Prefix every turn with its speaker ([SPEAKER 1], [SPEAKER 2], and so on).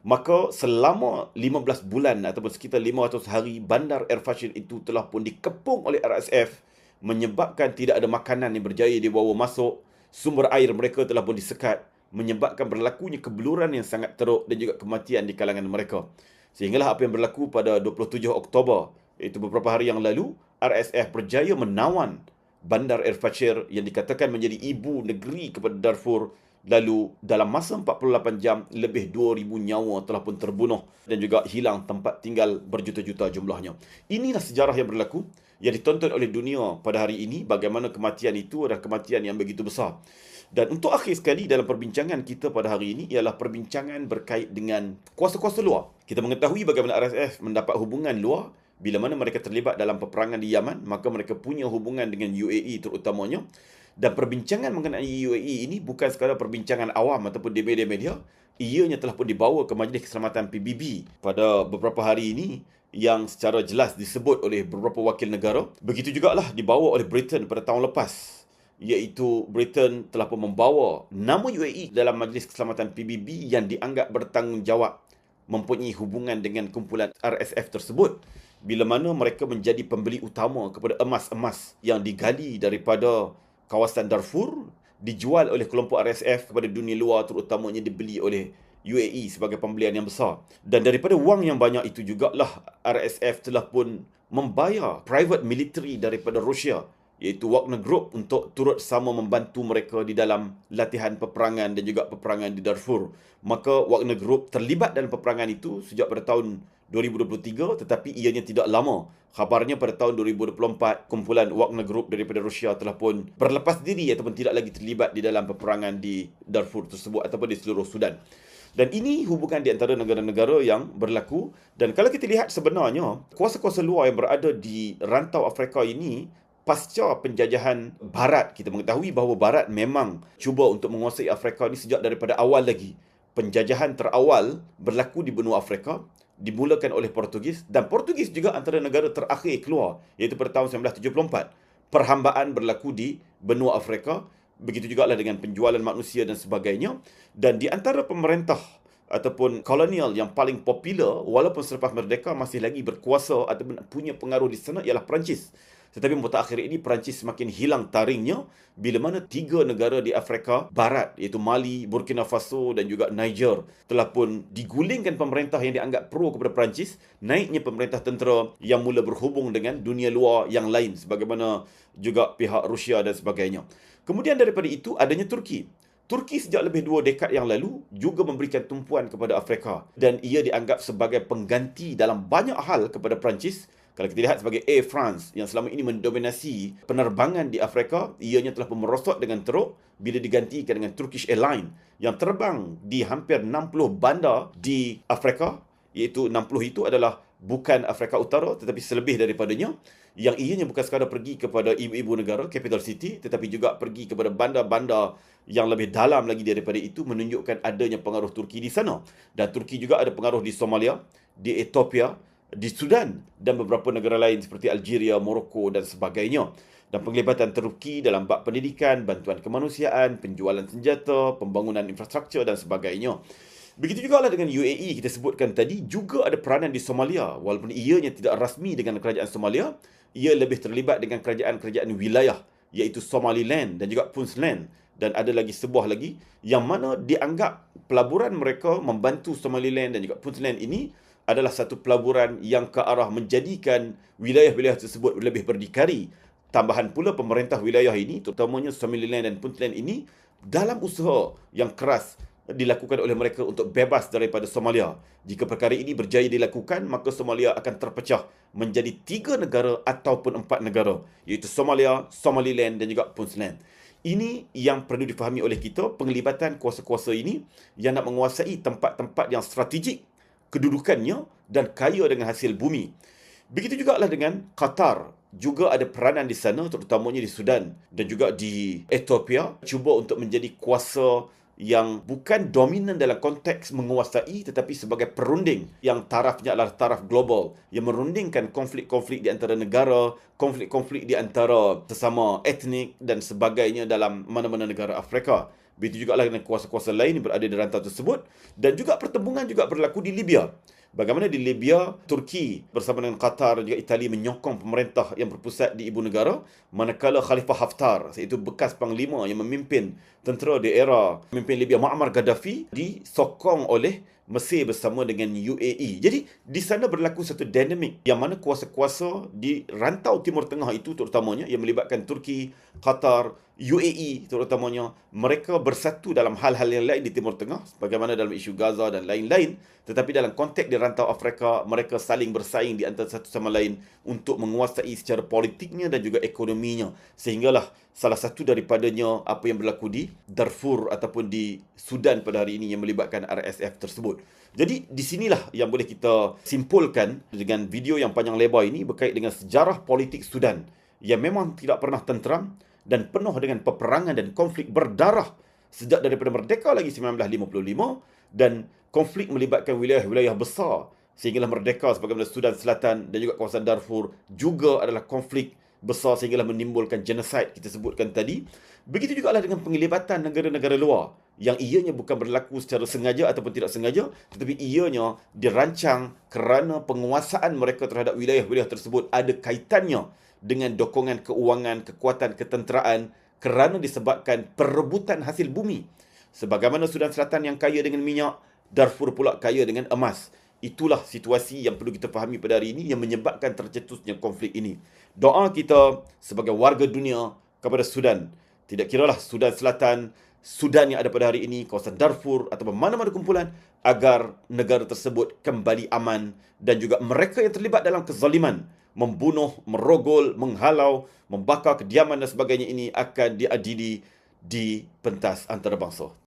[SPEAKER 1] Maka selama 15 bulan ataupun sekitar 500 hari, bandar Air Fashir itu telah pun dikepung oleh RSF, menyebabkan tidak ada makanan yang berjaya dibawa masuk, sumber air mereka telah pun disekat, menyebabkan berlakunya kebeluran yang sangat teruk dan juga kematian di kalangan mereka. Sehinggalah apa yang berlaku pada 27 Oktober, iaitu beberapa hari yang lalu, RSF berjaya menawan bandar Air Fashir yang dikatakan menjadi ibu negeri kepada Darfur. Lalu dalam masa 48 jam, lebih 2,000 nyawa telah pun terbunuh dan juga hilang tempat tinggal berjuta-juta jumlahnya. Inilah sejarah yang berlaku, yang ditonton oleh dunia pada hari ini, bagaimana kematian itu adalah kematian yang begitu besar. Dan untuk akhir sekali dalam perbincangan kita pada hari ini ialah perbincangan berkait dengan kuasa-kuasa luar. Kita mengetahui bagaimana RSF mendapat hubungan luar bila mana mereka terlibat dalam peperangan di Yaman, maka mereka punya hubungan dengan UAE terutamanya. Dan perbincangan mengenai UAE ini bukan sekadar perbincangan awam ataupun di media-media. Ianya telah pun dibawa ke Majlis Keselamatan PBB pada beberapa hari ini yang secara jelas disebut oleh beberapa wakil negara. Begitu jugalah dibawa oleh Britain pada tahun lepas, iaitu Britain telah pun membawa nama UAE dalam Majlis Keselamatan PBB yang dianggap bertanggungjawab mempunyai hubungan dengan kumpulan RSF tersebut, bila mana mereka menjadi pembeli utama kepada emas-emas yang digali daripada kawasan Darfur, dijual oleh kelompok RSF kepada dunia luar, terutamanya dibeli oleh UAE sebagai pembelian yang besar. Dan daripada wang yang banyak itu jugalah RSF telah pun membayar private military daripada Rusia, iaitu Wagner Group, untuk turut sama membantu mereka di dalam latihan peperangan dan juga peperangan di Darfur. Maka Wagner Group terlibat dalam peperangan itu sejak pada tahun 2023, tetapi ianya tidak lama. Khabarnya pada tahun 2024, kumpulan Wagner Group daripada Rusia telah pun berlepas diri ataupun tidak lagi terlibat di dalam peperangan di Darfur tersebut ataupun di seluruh Sudan. Dan ini hubungan di antara negara-negara yang berlaku. Dan kalau kita lihat sebenarnya, kuasa-kuasa luar yang berada di rantau Afrika ini, pasca penjajahan Barat, kita mengetahui bahawa Barat memang cuba untuk menguasai Afrika ini sejak daripada awal lagi. Penjajahan terawal berlaku di benua Afrika, dimulakan oleh Portugis, dan Portugis juga antara negara terakhir keluar, iaitu pada tahun 1974. Perhambaan berlaku di benua Afrika, begitu juga lah dengan penjualan manusia dan sebagainya. Dan di antara pemerintah ataupun kolonial yang paling popular walaupun selepas merdeka masih lagi berkuasa ataupun punya pengaruh di sana ialah Perancis. Tetapi mutakhir ini Perancis semakin hilang taringnya bila mana 3 negara di Afrika Barat, iaitu Mali, Burkina Faso dan juga Niger, telah pun digulingkan pemerintah yang dianggap pro kepada Perancis. Naiknya pemerintah tentera yang mula berhubung dengan dunia luar yang lain, sebagaimana juga pihak Rusia dan sebagainya. Kemudian daripada itu adanya Turki. Turki sejak lebih 2 dekad yang lalu juga memberikan tumpuan kepada Afrika dan ia dianggap sebagai pengganti dalam banyak hal kepada Perancis. Kalau kita lihat sebagai Air France yang selama ini mendominasi penerbangan di Afrika, ianya telah merosot dengan teruk bila digantikan dengan Turkish Airlines yang terbang di hampir 60 bandar di Afrika, iaitu 60 itu adalah bukan Afrika Utara tetapi selebih daripadanya, yang ianya bukan sekadar pergi kepada ibu-ibu negara, capital city, tetapi juga pergi kepada bandar-bandar yang lebih dalam lagi daripada itu, menunjukkan adanya pengaruh Turki di sana. Dan Turki juga ada pengaruh di Somalia, di Ethiopia, di Sudan dan beberapa negara lain seperti Algeria, Morocco dan sebagainya. Dan penglibatan Turki dalam bab pendidikan, bantuan kemanusiaan, penjualan senjata, pembangunan infrastruktur dan sebagainya. Begitu juga lah dengan UAE kita sebutkan tadi, juga ada peranan di Somalia. Walaupun ianya tidak rasmi dengan kerajaan Somalia, ia lebih terlibat dengan kerajaan-kerajaan wilayah, iaitu Somaliland dan juga Puntland. Dan ada lagi sebuah lagi yang mana dianggap pelaburan mereka membantu Somaliland dan juga Puntland ini adalah satu pelaburan yang ke arah menjadikan wilayah-wilayah tersebut lebih berdikari. Tambahan pula pemerintah wilayah ini, terutamanya Somaliland dan Puntland ini, dalam usaha yang keras dilakukan oleh mereka untuk bebas daripada Somalia. Jika perkara ini berjaya dilakukan, maka Somalia akan terpecah menjadi 3 negara ataupun 4 negara, iaitu Somalia, Somaliland dan juga Puntland. Ini yang perlu difahami oleh kita, penglibatan kuasa-kuasa ini yang nak menguasai tempat-tempat yang strategik kedudukannya dan kaya dengan hasil bumi. Begitu juga lah dengan Qatar, juga ada peranan di sana, terutamanya di Sudan dan juga di Ethiopia, cuba untuk menjadi kuasa yang bukan dominan dalam konteks menguasai tetapi sebagai perunding yang tarafnya adalah taraf global yang merundingkan konflik-konflik di antara negara, konflik-konflik di antara sesama etnik dan sebagainya dalam mana-mana negara Afrika. Begitu juga dengan kuasa-kuasa lain yang berada di rantau tersebut. Dan juga pertembungan juga berlaku di Libya. Bagaimana di Libya, Turki bersama dengan Qatar dan juga Itali menyokong pemerintah yang berpusat di ibu negara, manakala Khalifah Haftar, iaitu bekas panglima yang memimpin tentera di era pemimpin Libya Muammar Gaddafi, disokong oleh Mesir bersama dengan UAE. Jadi, di sana berlaku satu dinamik yang mana kuasa-kuasa di rantau Timur Tengah itu terutamanya yang melibatkan Turki, Qatar, UAE terutamanya, mereka bersatu dalam hal-hal yang lain di Timur Tengah, bagaimana dalam isu Gaza dan lain-lain. Tetapi dalam konteks di rantau Afrika, mereka saling bersaing di antara satu sama lain untuk menguasai secara politiknya dan juga ekonominya. Sehinggalah salah satu daripadanya apa yang berlaku di Darfur ataupun di Sudan pada hari ini yang melibatkan RSF tersebut. Jadi di sinilah yang boleh kita simpulkan dengan video yang panjang lebar ini berkait dengan sejarah politik Sudan yang memang tidak pernah tenteram dan penuh dengan peperangan dan konflik berdarah sejak daripada merdeka lagi 1955, dan konflik melibatkan wilayah-wilayah besar sehinggalah merdeka sebagaimana Sudan Selatan dan juga kawasan Darfur juga adalah konflik besar sehinggalah menimbulkan genosid kita sebutkan tadi. Begitu juga lah dengan penglibatan negara-negara luar yang ianya bukan berlaku secara sengaja ataupun tidak sengaja, tetapi ianya dirancang kerana penguasaan mereka terhadap wilayah-wilayah tersebut ada kaitannya dengan dokongan keuangan, kekuatan ketenteraan kerana disebabkan perebutan hasil bumi. Sebagaimana Sudan Selatan yang kaya dengan minyak, Darfur pula kaya dengan emas. Itulah situasi yang perlu kita fahami pada hari ini yang menyebabkan tercetusnya konflik ini. Doa kita sebagai warga dunia kepada Sudan, tidak kiralah Sudan Selatan, Sudan yang ada pada hari ini, kawasan Darfur atau mana-mana kumpulan, agar negara tersebut kembali aman dan juga mereka yang terlibat dalam kezaliman, membunuh, merogol, menghalau, membakar kediaman dan sebagainya ini akan diadili di pentas antarabangsa.